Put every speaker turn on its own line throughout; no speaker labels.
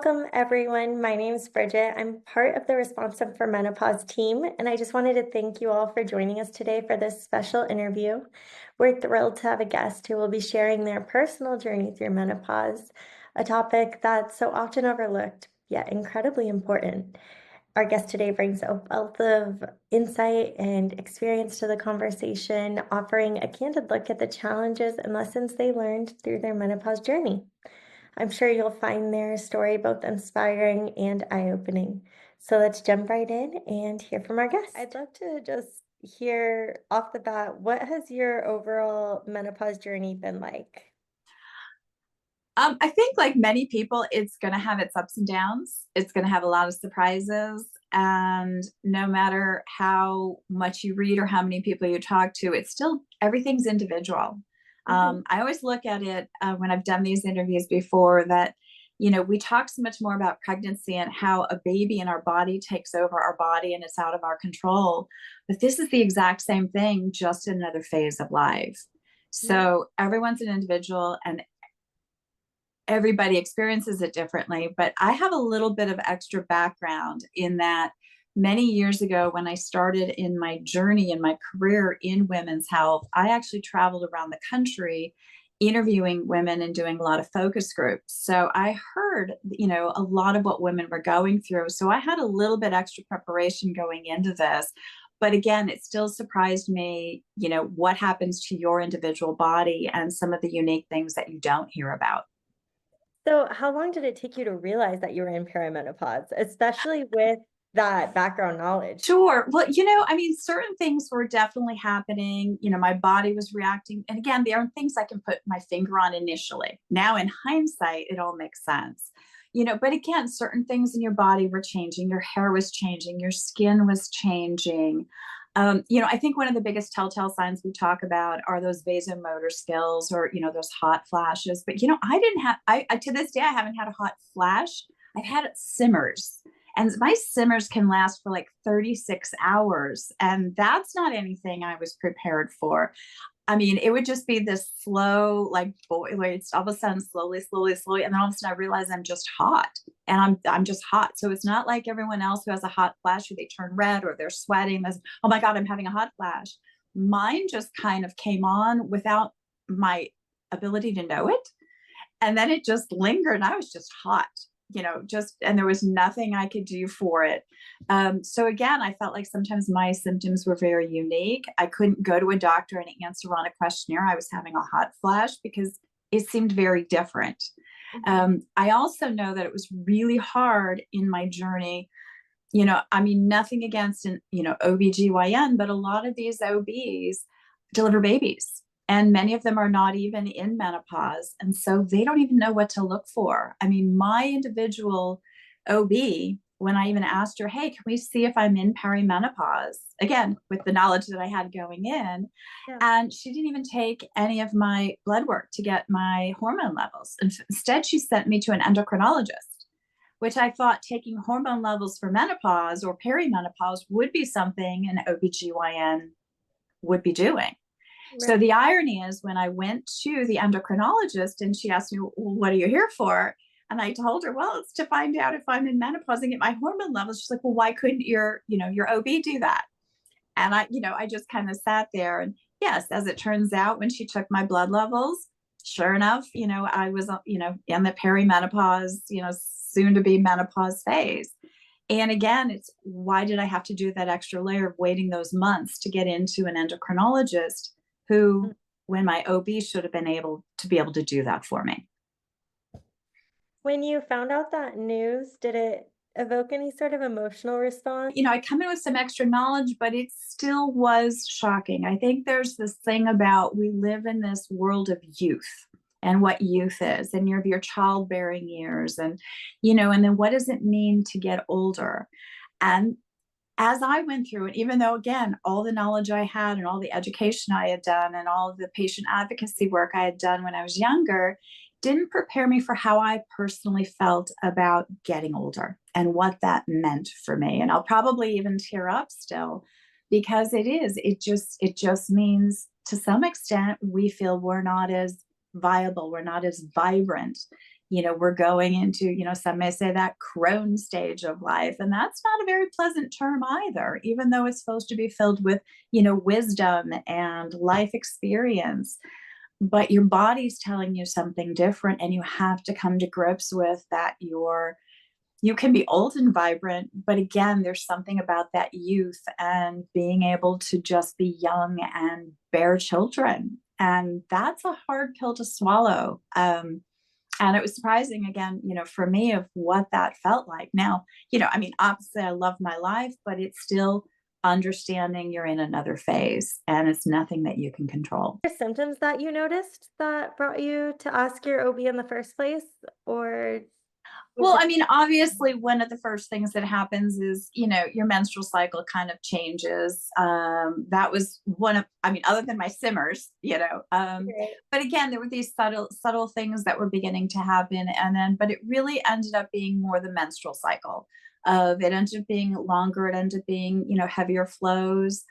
Welcome, everyone. My name is Bridget. I'm part of the Responsum for Menopause team, and I just wanted to thank you all for joining us today for this special interview. We're thrilled to have a guest who will be sharing their personal journey through menopause, a topic that's so often overlooked, yet incredibly important. Our guest today brings a wealth of insight and experience to the conversation, offering a candid look at the challenges and lessons they learned through their menopause journey. I'm sure you'll find their story both inspiring and eye-opening. So let's jump right in and hear from our guest. I'd love to just hear off the bat, what has your overall menopause journey been like?
I think like many people, it's going to have its ups and downs. It's going to have a lot of surprises. And no matter how much you read or how many people you talk to, it's still, everything's individual.
Mhm.
I always look at it when I've done these interviews before that, we talk so much more about pregnancy and how a baby in our body takes over our body and it's out of our control. But this is the exact same thing, just another phase of life.
Yeah.
So everyone's an individual and everybody experiences it differently, but I have a little bit of extra background in that many years ago, when I started in my journey in my career in women's health, I actually traveled around the country interviewing women and doing a lot of focus groups. So I heard, a lot of what women were going through. So I had a little bit extra preparation going into this. But again, it still surprised me, what happens to your individual body and some of the unique things that you don't hear about.
So how long did it take you to realize that you were in perimenopause, especially with that background knowledge?
Sure. Well, certain things were definitely happening. My body was reacting. And again, there are things I can put my finger on initially. Now, in hindsight, it all makes sense. But again, certain things in your body were changing. Your hair was changing. Your skin was changing. I think one of the biggest telltale signs we talk about are those vasomotor skills or, those hot flashes. But, I didn't have, to this day, I haven't had a hot flash. I've had simmers. And my simmers can last for like 36 hours. And that's not anything I was prepared for. I mean, it would just be this slow, like boil, it's all of a sudden slowly, slowly, slowly. And then all of a sudden I realize I'm just hot and I'm just hot. So it's not like everyone else who has a hot flash who they turn red or they're sweating. There's, oh my God, I'm having a hot flash. Mine just kind of came on without my ability to know it. And then it just lingered and I was just hot, and there was nothing I could do for it. So again, I felt like sometimes my symptoms were very unique. I couldn't go to a doctor and answer on a questionnaire. I was having a hot flash because it seemed very different.
Mhm.
I also know that it was really hard in my journey. Nothing against OBGYN, but a lot of these OBs deliver babies. And many of them are not even in menopause. And so they don't even know what to look for. I mean, my individual OB, when I even asked her, hey, can we see if I'm in perimenopause? Again, with the knowledge that I had going in.
Yeah.
And she didn't even take any of my blood work to get my hormone levels. Instead, she sent me to an endocrinologist, which I thought taking hormone levels for menopause or perimenopause would be something an OBGYN would be doing. So
Right.
the irony is when I went to the endocrinologist and she asked me, well, what are you here for? And I told her, well, it's to find out if I'm in menopause and get my hormone levels. She's like, well, why couldn't your OB do that? And I just kind of sat there and yes, as it turns out, when she took my blood levels, sure enough, I was, in the perimenopause, soon to be menopause phase. And again, it's why did I have to do that extra layer of waiting those months to get into an endocrinologist who, when my OB should have been able to do that for me.
When you found out that news, did it evoke any sort of emotional response?
I come in with some extra knowledge, but it still was shocking. I think there's this thing about we live in this world of youth and what youth is, and your childbearing years, and then what does it mean to get older? And as I went through it, even though, again, all the knowledge I had and all the education I had done and all the patient advocacy work I had done when I was younger, didn't prepare me for how I personally felt about getting older and what that meant for me. And I'll probably even tear up still because it just means to some extent we feel we're not as viable, we're not as vibrant, we're going into, some may say that crone stage of life. And that's not a very pleasant term either, even though it's supposed to be filled with, wisdom and life experience. But your body's telling you something different, and you have to come to grips with that. You can be old and vibrant, but again, there's something about that youth and being able to just be young and bear children. And that's a hard pill to swallow. And it was surprising again, for me, of what that felt like. Now, obviously I love my life, but it's still understanding you're in another phase and it's nothing that you can control.
Symptoms that you noticed that brought you to ask your OB in the first place, or was
Well,
it?
obviously, one of the first things that happens is, your menstrual cycle kind of changes. That was one of, other than my simmers,
Right.
but again, there were these subtle things that were beginning to happen. And then, but it really ended up being more the menstrual cycle of it ended up being longer. It ended up being, heavier flows.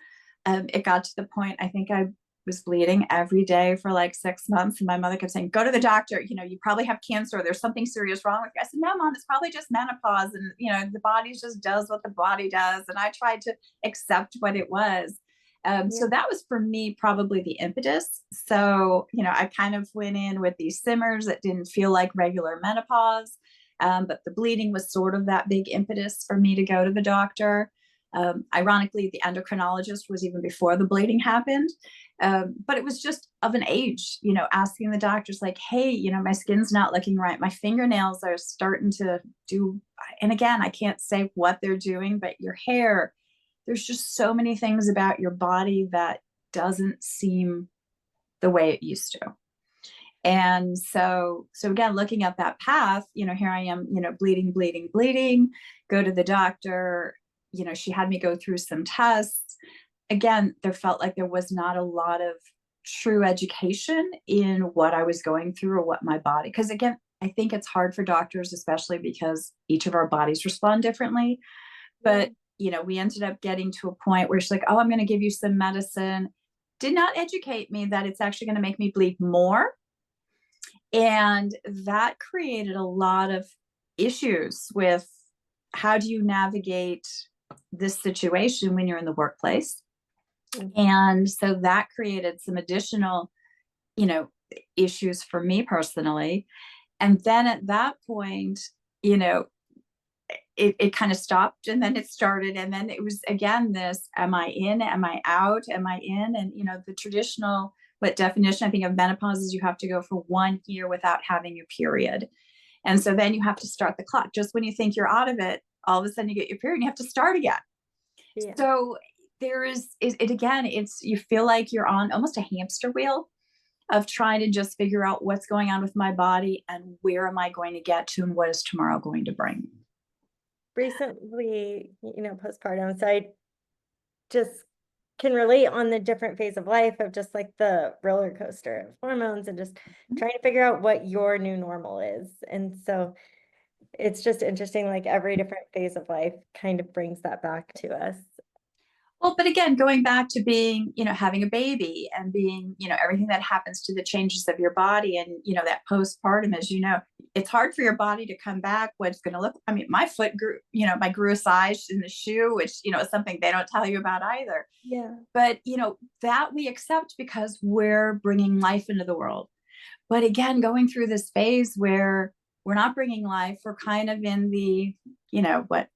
It got to the point, I think I was bleeding every day for like 6 months. And my mother kept saying, go to the doctor. You probably have cancer. There's something serious wrong with you. I said, no, mom, it's probably just menopause. And, the body just does what the body does. And I tried to accept what it was.
Yeah.
So that was for me probably the impetus. So, I kind of went in with these simmers that didn't feel like regular menopause. But the bleeding was sort of that big impetus for me to go to the doctor. Ironically, the endocrinologist was even before the bleeding happened. But it was just of an age, asking the doctors like, hey, my skin's not looking right. My fingernails are starting to do, and again, I can't say what they're doing, but your hair, there's just so many things about your body that doesn't seem the way it used to. And so again, looking at that path, here I am, bleeding, bleeding, bleeding, go to the doctor, she had me go through some tests. Again, there felt like there was not a lot of true education in what I was going through or what my body, because again, I think it's hard for doctors, especially because each of our bodies respond differently.
Yeah.
But, we ended up getting to a point where she's like, oh, I'm going to give you some medicine. Did not educate me that it's actually going to make me bleed more. And that created a lot of issues with how do you navigate this situation when you're in the workplace.
Mhm.
And so that created some additional, you know, issues for me personally. And then at that point, you know, it kind of stopped and then it started. And then it was again this, am I in? Am I out? Am I in? And, the traditional, what definition I think of menopause is you have to go for 1 year without having your period. And so then you have to start the clock. Just when you think you're out of it, all of a sudden you get your period and you have to start again.
Yeah.
So there is it again, it's you feel like you're on almost a hamster wheel of trying to just figure out what's going on with my body and where am I going to get to and what is tomorrow going to bring.
Recently, postpartum. So I just can relate on the different phase of life of just like the roller coaster of hormones and just trying to figure out what your new normal is. And so it's just interesting, like every different phase of life kind of brings that back to us.
Well, but again, going back to being, having a baby and being, everything that happens to the changes of your body and, that postpartum, as it's hard for your body to come back. What it's going to look. I mean, my foot grew, I grew a size in the shoe, which, is something they don't tell you about either.
Yeah.
But, that we accept because we're bringing life into the world. But again, going through this phase where we're not bringing life, we're kind of in the, what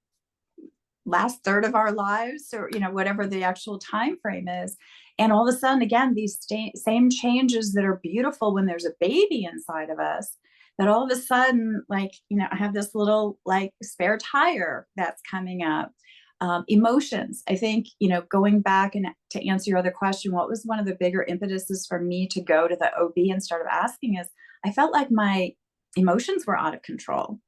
last third of our lives or whatever the actual time frame is, and all of a sudden again these same changes that are beautiful when there's a baby inside of us, that all of a sudden like I have this little like spare tire that's coming up. Emotions, I think, going back and to answer your other question, what was one of the bigger impetuses for me to go to the OB and start asking is I felt like my emotions were out of control,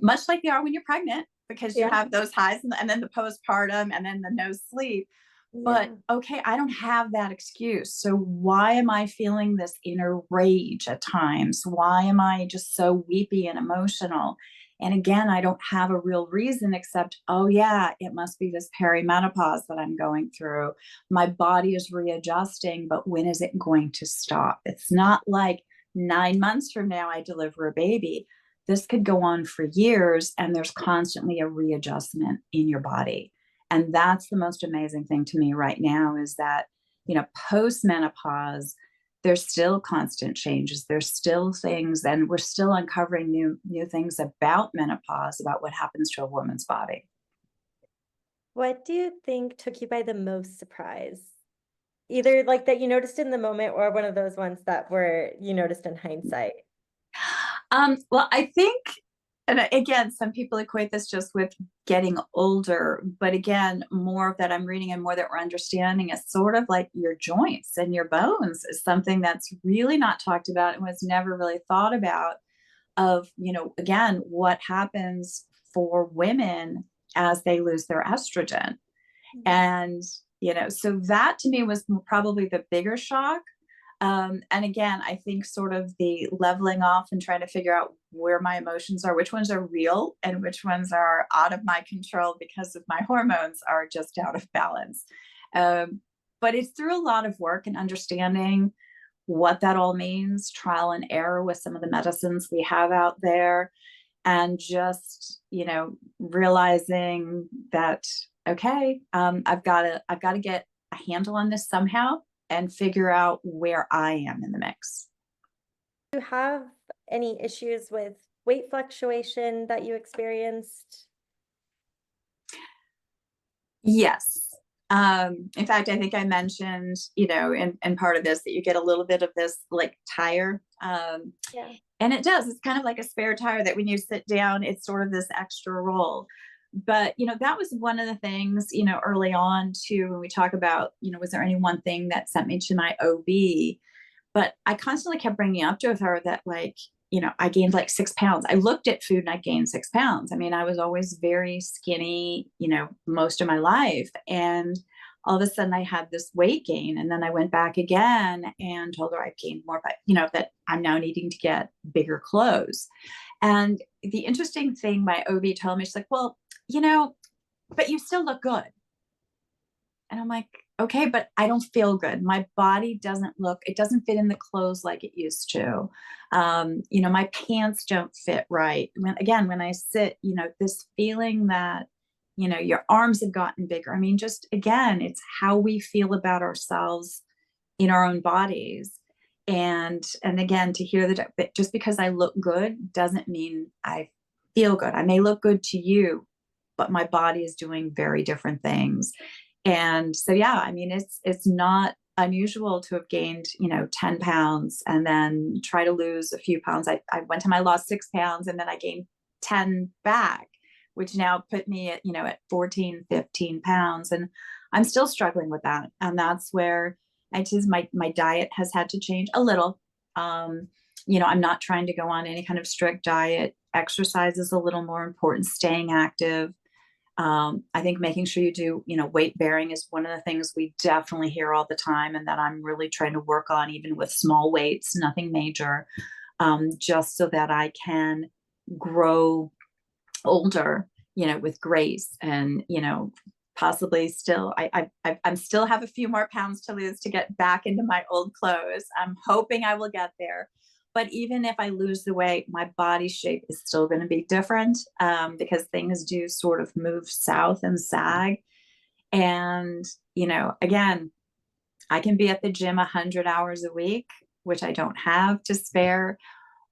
much like they are when you're pregnant, because you
Yeah.
have those highs and then the postpartum and then the no sleep. But
Yeah.
okay, I don't have that excuse. So why am I feeling this inner rage at times? Why am I just so weepy and emotional? And again, I don't have a real reason except, oh, yeah, it must be this perimenopause that I'm going through. My body is readjusting, but when is it going to stop? It's not like 9 months from now I deliver a baby. this could go on for years, and there's constantly a readjustment in your body. And that's the most amazing thing to me right now, is that, post menopause, there's still constant changes. There's still things, and we're still uncovering new things about menopause, about what happens to a woman's body.
What do you think took you by the most surprise? Either like that you noticed in the moment or one of those ones that were you noticed in hindsight.
Well, I think, and again, some people equate this just with getting older, but again, more that I'm reading and more that we're understanding is sort of like your joints and your bones is something that's really not talked about and was never really thought about. Of, again, what happens for women as they lose their estrogen.
Mhm.
And, so that to me was probably the bigger shock. And again, I think sort of the leveling off and trying to figure out where my emotions are, which ones are real and which ones are out of my control because of my hormones are just out of balance. Um, but it's through a lot of work and understanding what that all means, trial and error with some of the medicines we have out there, and just, realizing that, okay, I've got to get a handle on this somehow and figure out where I am in the mix.
Do you have any issues with weight fluctuation that you experienced?
Yes. In fact, I think I mentioned, in part of this that you get a little bit of this like tire.
Yeah.
And it does. It's kind of like a spare tire that when you sit down, it's sort of this extra roll. But, that was one of the things, early on too, when we talk about, was there any one thing that sent me to my OB? But I constantly kept bringing up to her that, like, I gained like 6 pounds. I looked at food and I gained 6 pounds. I mean, I was always very skinny, most of my life. And all of a sudden I had this weight gain. And then I went back again and told her I've gained more, but, that I'm now needing to get bigger clothes. And the interesting thing my OB told me, she's like, well, but you still look good. And I'm like, okay, but I don't feel good. My body it doesn't fit in the clothes like it used to. My pants don't fit right. When I sit, this feeling that, your arms have gotten bigger. I mean, just again, it's how we feel about ourselves in our own bodies. And again, to hear that just because I look good doesn't mean I feel good. I may look good to you, but my body is doing very different things. And so, yeah, I mean, it's not unusual to have gained, 10 pounds and then try to lose a few pounds. I went time I lost 6 pounds and then I gained 10 back, which now put me at, at 14, 15 pounds. And I'm still struggling with that. And that's where my diet has had to change a little. I'm not trying to go on any kind of strict diet. Exercise is a little more important, staying active. I think making sure you do, weight bearing is one of the things we definitely hear all the time, and that I'm really trying to work on, even with small weights, nothing major, just so that I can grow older, with grace and, possibly still, I'm still have a few more pounds to lose to get back into my old clothes. I'm hoping I will get there. But even if I lose the weight, my body shape is still going to be different, because things do sort of move south and sag. And, again, I can be at the gym 100 hours a week, which I don't have to spare,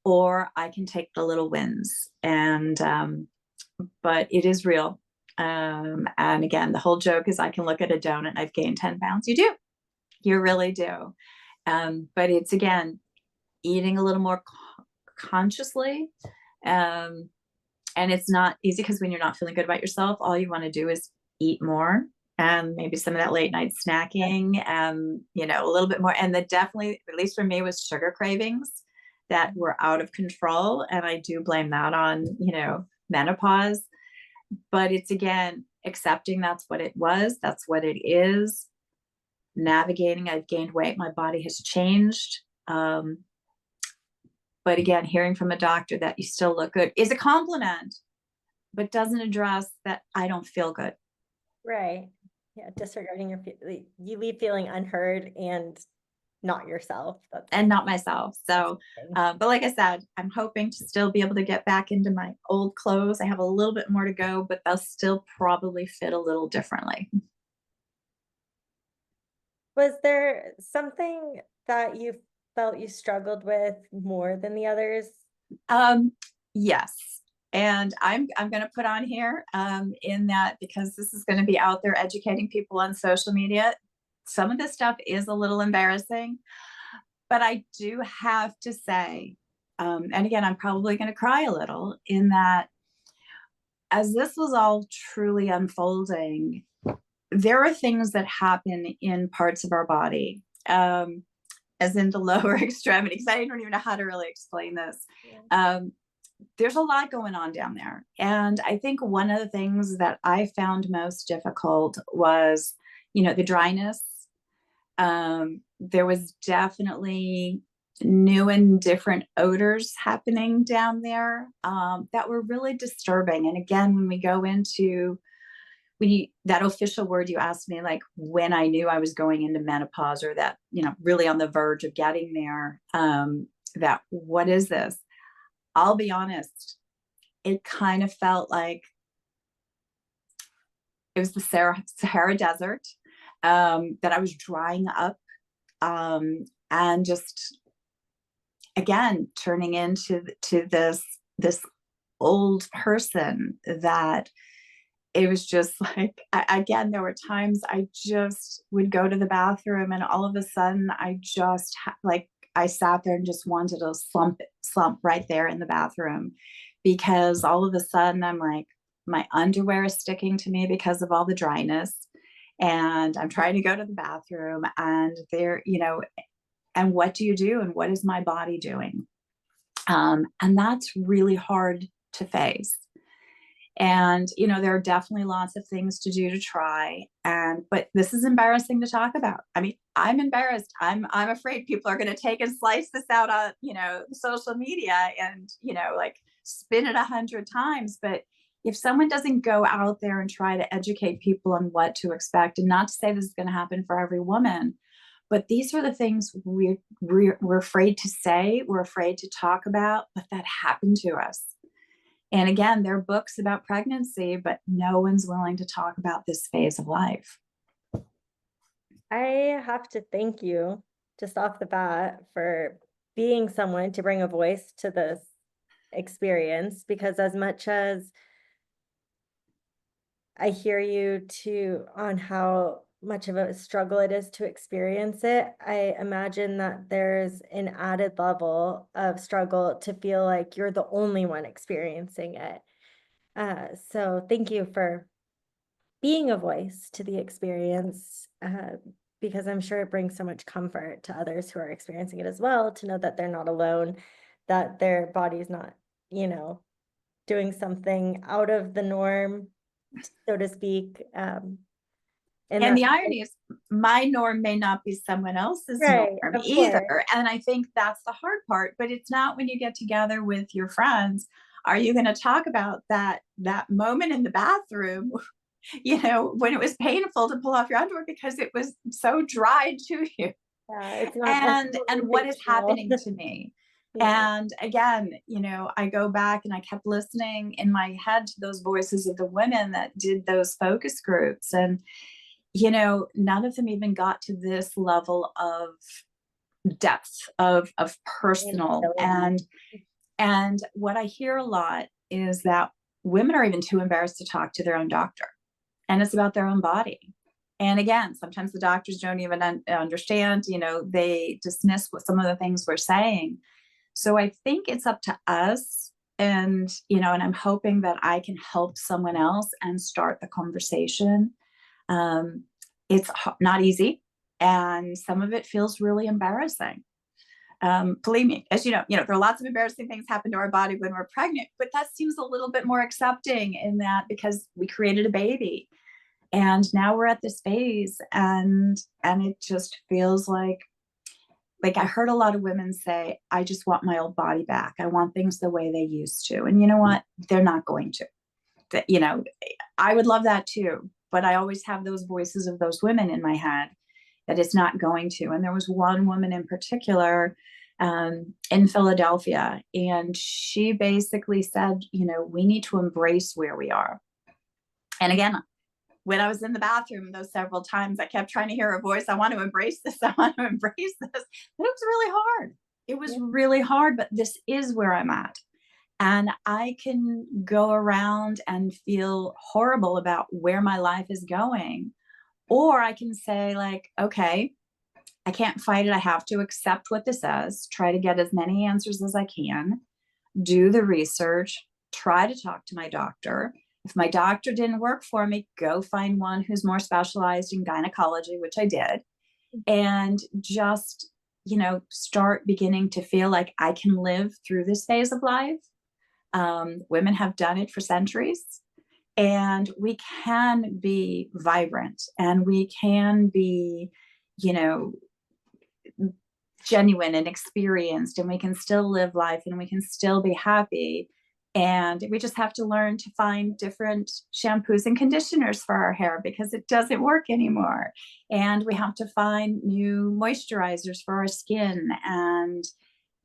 or I can take the little wins. But it is real. And again, the whole joke is I can look at a donut and I've gained 10 pounds. You do. You really do. But it's, again, eating a little more consciously. Um, and it's not easy because when you're not feeling good about yourself, all you want to do is eat more, and maybe some of that late night snacking, a little bit more. And that definitely, at least for me, was sugar cravings that were out of control. And I do blame that on, menopause. But it's, again, accepting that's what it was, that's what it is, navigating. I've gained weight, my body has changed. But again, hearing from a doctor that you still look good is a compliment, but doesn't address that I don't feel good.
Right. Yeah, disregarding you leave feeling unheard and not yourself. That's
and not myself. So,
amazing.
but like I said, I'm hoping to still be able to get back into my old clothes. I have a little bit more to go, but they'll still probably fit a little differently.
Was there something that you felt you struggled with more than the others?
Um, yes. And I'm going to put on here in that because this is going to be out there educating people on social media. Some of this stuff is a little embarrassing, but I do have to say, and again, I'm probably going to cry a little in that as this was all truly unfolding, there are things that happen in parts of our body, as in the lower extremities. I don't even know how to really explain this.
Yeah.
There's a lot going on down there. And I think one of the things that I found most difficult was, the dryness. There was definitely new and different odors happening down there that were really disturbing. And again, when we go into that official word you asked me, like when I knew I was going into menopause or that, really on the verge of getting there, that what is this? I'll be honest, it kind of felt like it was the Sahara Desert, that I was drying up, and just again turning into this old person that it was just like again there were times I just would go to the bathroom and all of a sudden I just like I sat there and just wanted to slump right there in the bathroom because all of a sudden I'm like my underwear is sticking to me because of all the dryness and I'm trying to go to the bathroom and there and what do you do and what is my body doing, and that's really hard to face. And there are definitely lots of things to do to try, but this is embarrassing to talk about. I mean, I'm embarrassed. I'm afraid people are going to take and slice this out on social media and like spin it 100 times. But if someone doesn't go out there and try to educate people on what to expect, and not to say this is going to happen for every woman, but these are the things we're afraid to say, we're afraid to talk about, but that happened to us. And again, there are books about pregnancy, but no one's willing to talk about this phase of life.
I have to thank you just off the bat for being someone to bring a voice to this experience because as much as I hear you too on how much of a struggle it is to experience it, I imagine that there's an added level of struggle to feel like you're the only one experiencing it. So thank you for being a voice to the experience, because I'm sure it brings so much comfort to others who are experiencing it as well, to know that they're not alone, that their body's not, you know, doing something out of the norm, so to speak. And
And
that,
the irony is, my norm may not be someone else's norm
right, of
either.
course.
And I think that's the hard part. But it's not when you get together with your friends. Are you going to talk about that moment in the bathroom, when it was painful to pull off your underwear because it was so dry to you?
Yeah, it's not
And
absolutely
what is
fictional.
happening to me?
Yeah.
And again, I go back and I kept listening in my head to those voices of the women that did those focus groups. And none of them even got to this level of depth of personal.
Vulnerability.
And what I hear a lot is that women are even too embarrassed to talk to their own doctor, and it's about their own body. And again, sometimes the doctors don't even understand, they dismiss what some of the things we're saying. So I think it's up to us, and I'm hoping that I can help someone else and start the conversation. um, it's not easy, and some of it feels really embarrassing. Believe me, as there are lots of embarrassing things happen to our body when we're pregnant, but that seems a little bit more accepting in that because we created a baby, and now we're at this phase, and it just feels like I heard a lot of women say, I just want my old body back. I want things the way they used to. And you know what? They're not going to. I would love that too. But I always have those voices of those women in my head. that it's not going to. And there was one woman in particular in Philadelphia, and she basically said, we need to embrace where we are. And again, when I was in the bathroom those several times, I kept trying to hear her voice. I want to embrace this. I want to embrace this. But it was really hard. It was really hard, but this is where I'm at. And I can go around and feel horrible about where my life is going. Or I can say, like, okay, I can't fight it. I have to accept what this is, try to get as many answers as I can, do the research, try to talk to my doctor. If my doctor didn't work for me, go find one who's more specialized in gynecology, which I did, and just, start beginning to feel like I can live through this phase of life. Women have done it for centuries, and we can be vibrant and we can be, you know, genuine and experienced, and we can still live life and we can still be happy. And we just have to learn to find different shampoos and conditioners for our hair because it doesn't work anymore. And we have to find new moisturizers for our skin and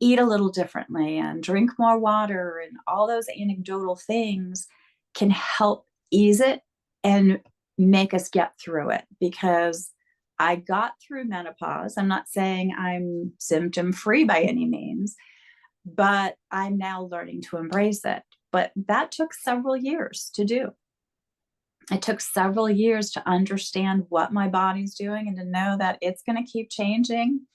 eat a little differently and drink more water, and all those anecdotal things can help ease it and make us get through it. Because I got through menopause. I'm not saying I'm symptom free by any means, but I'm now learning to embrace it. But that took several years to do. It took several years to understand what my body's doing and to know that it's going to keep changing,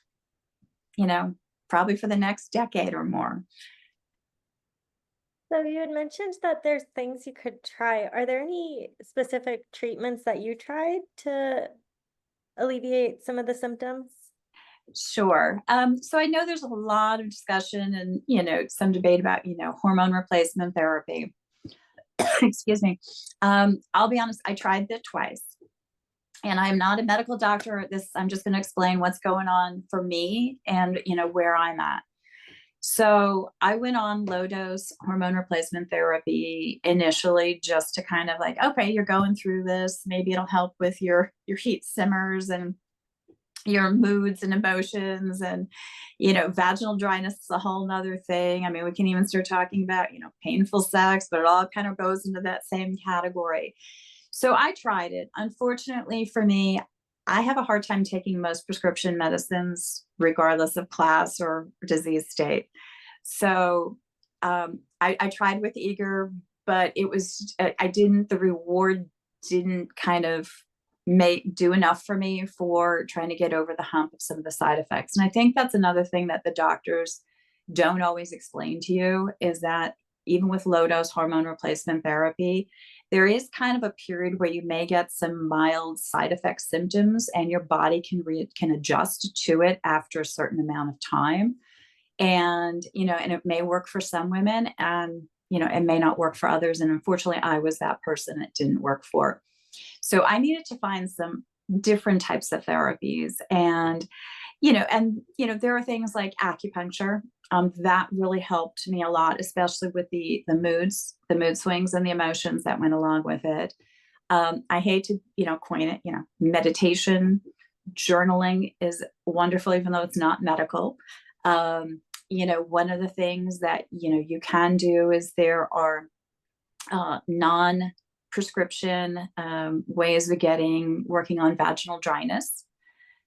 probably for the next decade or more.
So you had mentioned that there's things you could try. Are there any specific treatments that you tried to alleviate some of the symptoms?
Sure. So I know there's a lot of discussion and, some debate about, hormone replacement therapy. Excuse me. I'll be honest, I tried that twice. And I'm not a medical doctor at this. I'm just going to explain what's going on for me and, where I'm at. So I went on low dose hormone replacement therapy initially just to kind of like, okay, you're going through this. Maybe it'll help with your heat simmers and your moods and emotions. And, vaginal dryness is a whole nother thing. I mean, we can even start talking about, painful sex, but it all kind of goes into that same category. So I tried it. Unfortunately for me, I have a hard time taking most prescription medicines, regardless of class or disease state. So I tried with Eager, but the reward didn't kind of do enough for me for trying to get over the hump of some of the side effects. And I think that's another thing that the doctors don't always explain to you, is that even with low dose hormone replacement therapy, there is kind of a period where you may get some mild side effect symptoms, and your body can adjust to it after a certain amount of time. And, and it may work for some women, and, it may not work for others. And unfortunately, I was that person it didn't work for. So I needed to find some different types of therapies. And, there are things like acupuncture. That really helped me a lot, especially with the mood swings and the emotions that went along with it. I hate to, coin it, meditation, journaling is wonderful, even though it's not medical. One of the things that, you can do is there are non-prescription ways of working on vaginal dryness.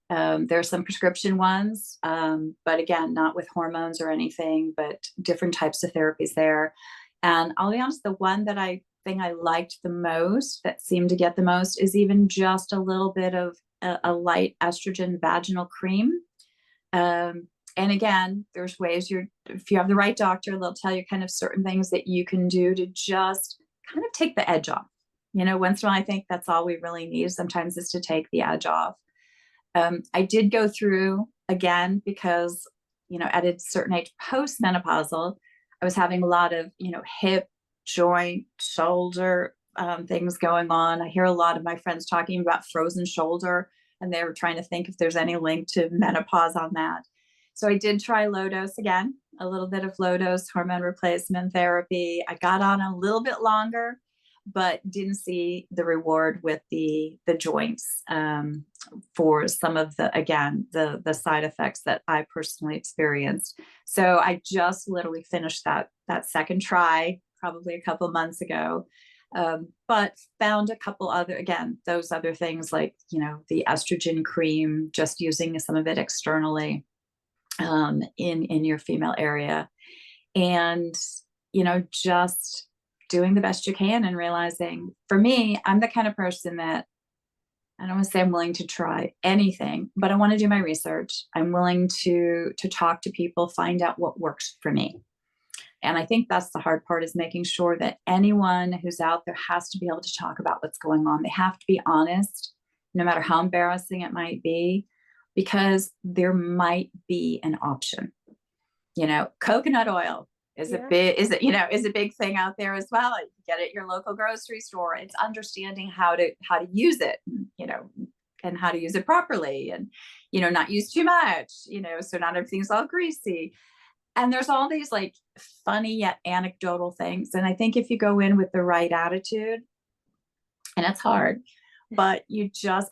There are some prescription ones, but again, not with hormones or anything, but different types of therapies there. And I'll be honest, the one that I think I liked the most, that seemed to get the most, is even just a little bit of a light estrogen vaginal cream. And again, there's ways if you have the right doctor, they'll tell you kind of certain things that you can do to just kind of take the edge off. Once in a while, I think that's all we really need sometimes, is to take the edge off. I did go through, again, because, at a certain age, post-menopausal, I was having a lot of, hip, joint, shoulder things going on. I hear a lot of my friends talking about frozen shoulder, and they were trying to think if there's any link to menopause on that. So I did try low dose again, a little bit of low dose hormone replacement therapy. I got on a little bit longer, but didn't see the reward with the joints, for some of the, again, the side effects that I personally experienced. So I just literally finished that second try probably a couple months ago. But found a couple other, again, those other things like, the estrogen cream, just using some of it externally, in your female area. And, just doing the best you can and realizing, for me, I'm the kind of person that, I don't want to say I'm willing to try anything, but I want to do my research. I'm willing to talk to people, find out what works for me. And I think that's the hard part, is making sure that anyone who's out there has to be able to talk about what's going on. They have to be honest, no matter how embarrassing it might be, because there might be an option. Coconut oil is a
Yeah.
big is a big thing out there as well. You get it at your local grocery store. It's understanding how to use it, and how to use it properly, and not use too much, so not everything's all greasy. And there's all these like funny yet anecdotal things. And I think if you go in with the right attitude, and it's hard, but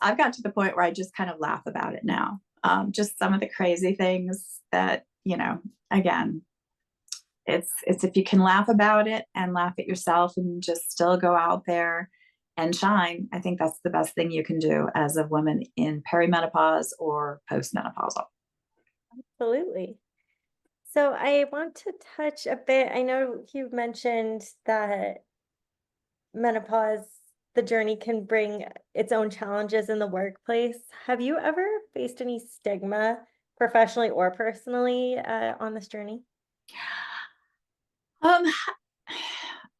I've got to the point where I just kind of laugh about it now. Just some of the crazy things that, again, it's if you can laugh about it and laugh at yourself and just still go out there and shine, I think that's the best thing you can do as a woman in perimenopause or postmenopausal.
Absolutely. So I want to touch a bit. I know you mentioned that menopause, the journey can bring its own challenges in the workplace. Have you ever faced any stigma, professionally or personally, on this journey?
Um,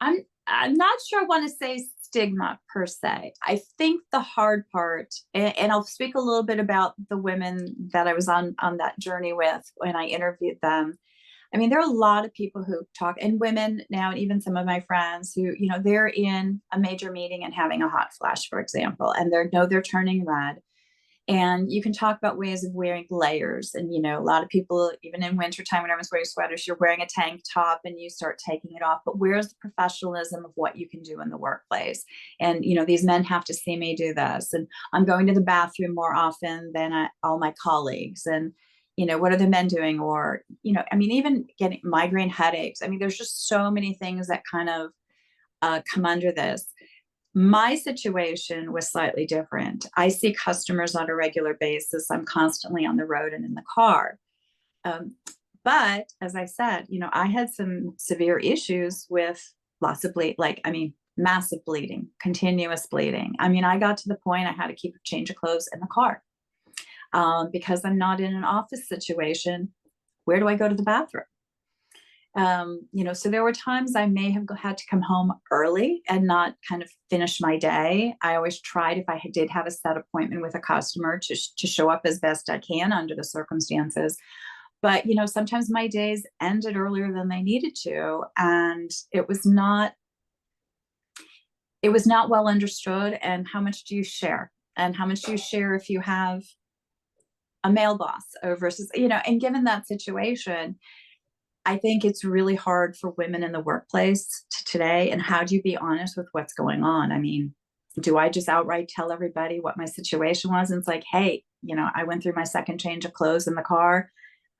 I'm not sure I want to say stigma per se. I think the hard part, and I'll speak a little bit about the women that I was on that journey with when I interviewed them. I mean, there are a lot of people who talk, and women now, and even some of my friends who, they're in a major meeting and having a hot flash, for example, and they're turning red. And you can talk about ways of wearing layers. And, a lot of people, even in wintertime, when everyone's wearing sweaters, you're wearing a tank top and you start taking it off. But where's the professionalism of what you can do in the workplace? And, these men have to see me do this. And I'm going to the bathroom more often than all my colleagues. And, what are the men doing? Or, I mean, even getting migraine headaches. I mean, there's just so many things that kind of come under this. My situation was slightly different. I see customers on a regular basis. I'm constantly on the road and in the car. Um, but as I said, I had some severe issues with lots of massive bleeding, continuous bleeding. I mean, I got to the point I had to keep a change of clothes in the car, because I'm not in an office situation. Where do I go to the bathroom? So there were times I may have had to come home early and not kind of finish my day. I always tried, if I did have a set appointment with a customer, to show up as best I can under the circumstances. But, sometimes my days ended earlier than they needed to. And it was not well understood. And how much do you share? And how much do you share if you have a male boss versus, and given that situation, I think it's really hard for women in the workplace today. And how do you be honest with what's going on? I mean, do I just outright tell everybody what my situation was? And it's like, hey, I went through my second change of clothes in the car.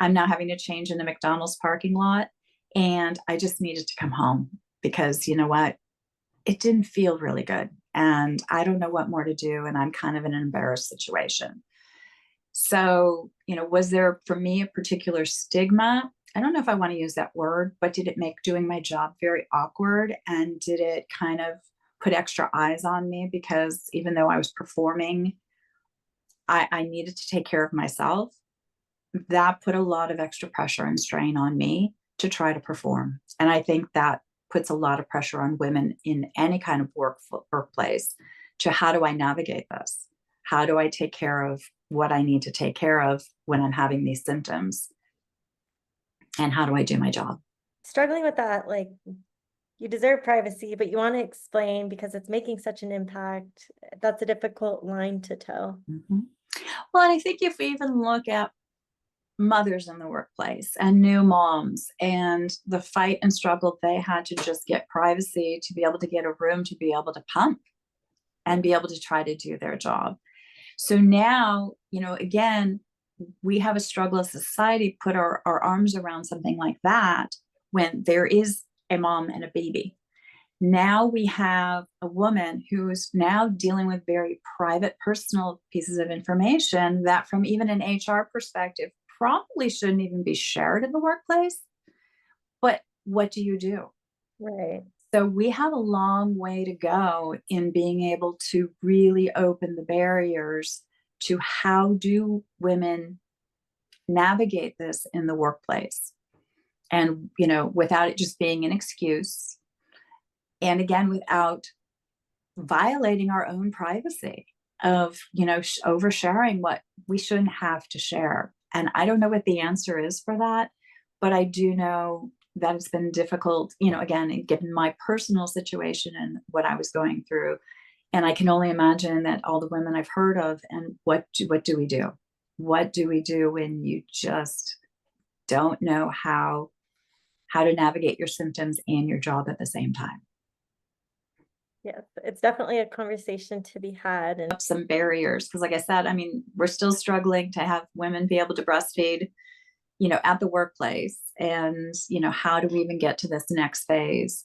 I'm now having to change in the McDonald's parking lot. And I just needed to come home because you know what? It didn't feel really good. And I don't know what more to do. And I'm kind of in an embarrassed situation. So, was there for me a particular stigma? I don't know if I want to use that word, but did it make doing my job very awkward? And did it kind of put extra eyes on me? Because even though I was performing, I needed to take care of myself. That put a lot of extra pressure and strain on me to try to perform. And I think that puts a lot of pressure on women in any kind of workplace to, how do I navigate this? How do I take care of what I need to take care of when I'm having these symptoms? And how do I do my job?
Struggling with that, like, you deserve privacy, but you want to explain because it's making such an impact. That's a difficult line to toe.
Mm-hmm. Well, and I think if we even look at mothers in the workplace and new moms and the fight and struggle they had to just get privacy, to be able to get a room, to be able to pump and be able to try to do their job. So now, again, we have a struggle as a society, put our arms around something like that when there is a mom and a baby. Now we have a woman who's now dealing with very private, personal pieces of information that, from even an HR perspective, probably shouldn't even be shared in the workplace. But what do you do?
Right.
So we have a long way to go in being able to really open the barriers to how do women navigate this in the workplace, and without it just being an excuse, and again without violating our own privacy of oversharing what we shouldn't have to share. And I don't know what the answer is for that, but I do know that it's been difficult, again, given my personal situation and what I was going through. And I can only imagine that all the women I've heard of. And what do we do? What do we do when you just don't know how to navigate your symptoms and your job at the same time?
Yes, it's definitely a conversation to be had. And
Some barriers, because like I said, we're still struggling to have women be able to breastfeed, at the workplace. And how do we even get to this next phase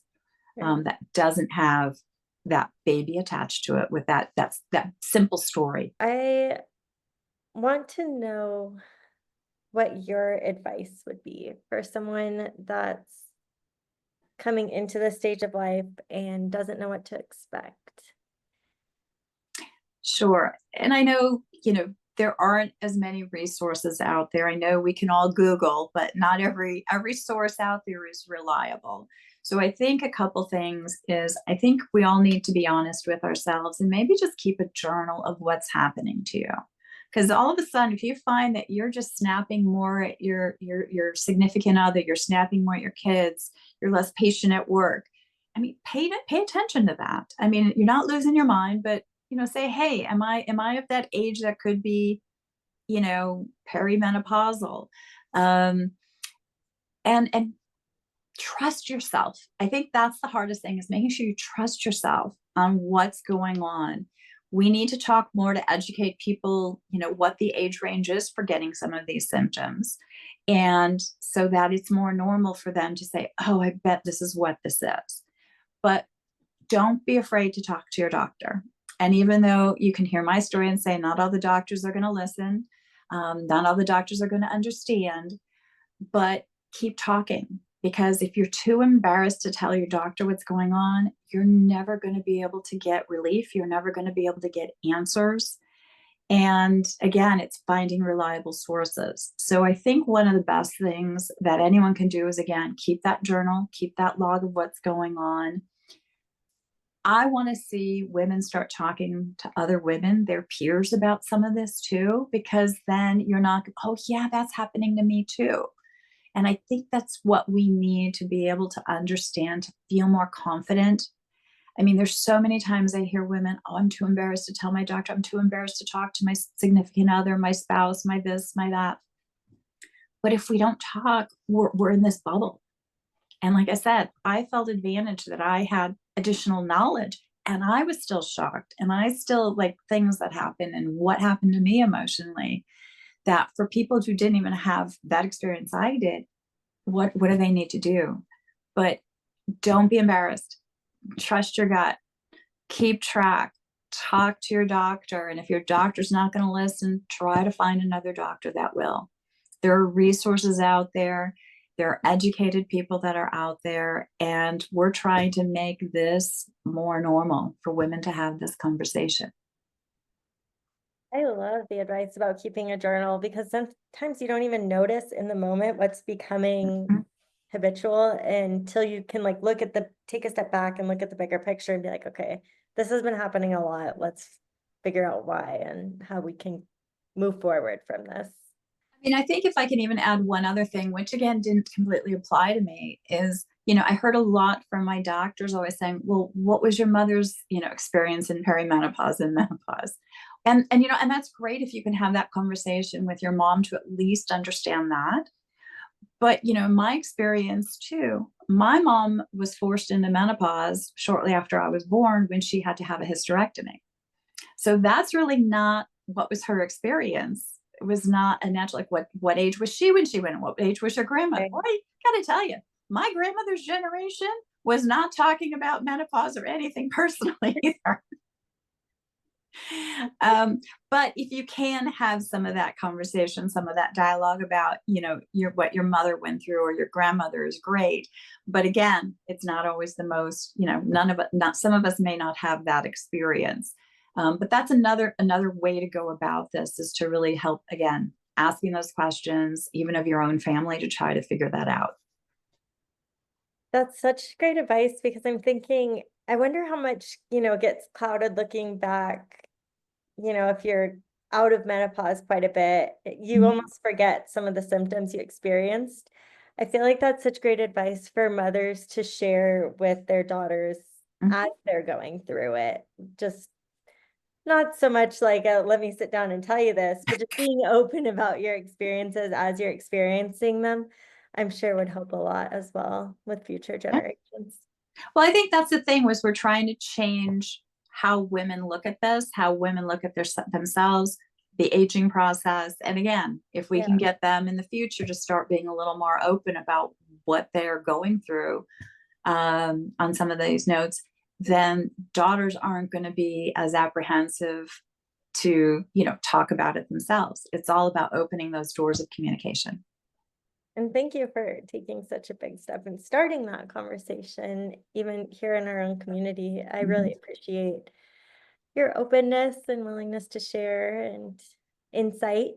that doesn't have that baby attached to it with that simple story?
I want to know what your advice would be for someone that's coming into this stage of life and doesn't know what to expect.
Sure. And I know, there aren't as many resources out there. I know we can all Google, but not every source out there is reliable. So I think a couple things is, I think we all need to be honest with ourselves and maybe just keep a journal of what's happening to you. Because all of a sudden, if you find that you're just snapping more at your significant other, you're snapping more at your kids, you're less patient at work, pay attention to that. You're not losing your mind, but say, hey, am I of that age that could be, perimenopausal? Um, and trust yourself. I think that's the hardest thing, is making sure you trust yourself on what's going on. We need to talk more to educate people, what the age range is for getting some of these symptoms. And so that it's more normal for them to say, oh, I bet this is what this is. But don't be afraid to talk to your doctor. And even though you can hear my story and say, not all the doctors are going to listen, not all the doctors are going to understand, but keep talking. Because if you're too embarrassed to tell your doctor what's going on, you're never going to be able to get relief. You're never going to be able to get answers. And again, it's finding reliable sources. So I think one of the best things that anyone can do is, again, keep that journal, keep that log of what's going on. I want to see women start talking to other women, their peers, about some of this too, because then you're not, oh, yeah, that's happening to me too. And I think that's what we need to be able to understand, to feel more confident. There's so many times I hear women, oh, I'm too embarrassed to tell my doctor. I'm too embarrassed to talk to my significant other, my spouse, my this, my that. But if we don't talk, we're in this bubble. And like I said, I felt advantage that I had additional knowledge, and I was still shocked. And I still, like, things that happened and what happened to me emotionally, that for people who didn't even have that experience I did, what do they need to do? But don't be embarrassed. Trust your gut. Keep track. Talk to your doctor. And if your doctor's not going to listen, try to find another doctor that will. There are resources out there. There are educated people that are out there. And we're trying to make this more normal for women to have this conversation.
I love the advice about keeping a journal, because sometimes you don't even notice in the moment what's becoming
Mhm.
habitual until you can take a step back and look at the bigger picture and be like, okay, this has been happening a lot. Let's figure out why and how we can move forward from this.
I think if I can even add one other thing, which again didn't completely apply to me, is, I heard a lot from my doctors always saying, well, what was your mother's, experience in perimenopause and menopause? And and that's great if you can have that conversation with your mom to at least understand that. But in my experience too, my mom was forced into menopause shortly after I was born when she had to have a hysterectomy. So that's really not what was her experience. It was not a natural, like what age was she when she went? What age was her grandmother?
Right.
Well, I gotta tell you, my grandmother's generation was not talking about menopause or anything personally either. But if you can have some of that conversation, some of that dialogue about, what your mother went through or your grandmother is great. But again, it's not always the most, none of it, not some of us may not have that experience. But that's another way to go about this is to really help again, asking those questions, even of your own family to try to figure that out.
That's such great advice because I'm thinking, I wonder how much, gets clouded looking back. If you're out of menopause quite a bit, you almost forget some of the symptoms you experienced. I feel like that's such great advice for mothers to share with their daughters
Mm-hmm.
as they're going through it. Just not so much like a, let me sit down and tell you this, but just being open about your experiences as you're experiencing them, I'm sure would help a lot as well with future generations.
Well, I think that's the thing was we're trying to change how women look at this, how women look at themselves, the aging process. And again, if we
Yeah.
can get them in the future to start being a little more open about what they're going through on some of these notes, then daughters aren't going to be as apprehensive to, talk about it themselves. It's all about opening those doors of communication.
And thank you for taking such a big step and starting that conversation, even here in our own community. I
Mm-hmm.
really appreciate your openness and willingness to share and insight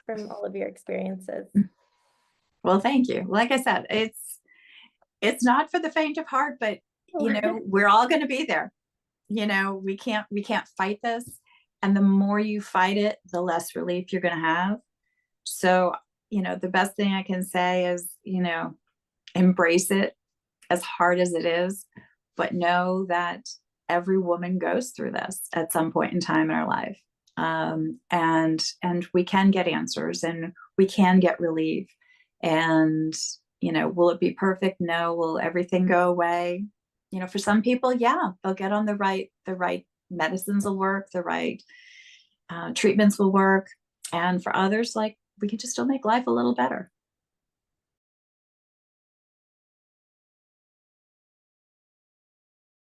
from all of your experiences.
Well, thank you. Like I said, it's not for the faint of heart, but we're all going to be there. We can't fight this, and the more you fight it, the less relief you're going to have. So the best thing I can say is embrace it as hard as it is, but know that every woman goes through this at some point in time in our life. And we can get answers and we can get relief. And will it be perfect? No. Will everything go away? For some people, yeah, they'll get on the right medicines will work, the right treatments will work. And for others, like we can just still make life a little better.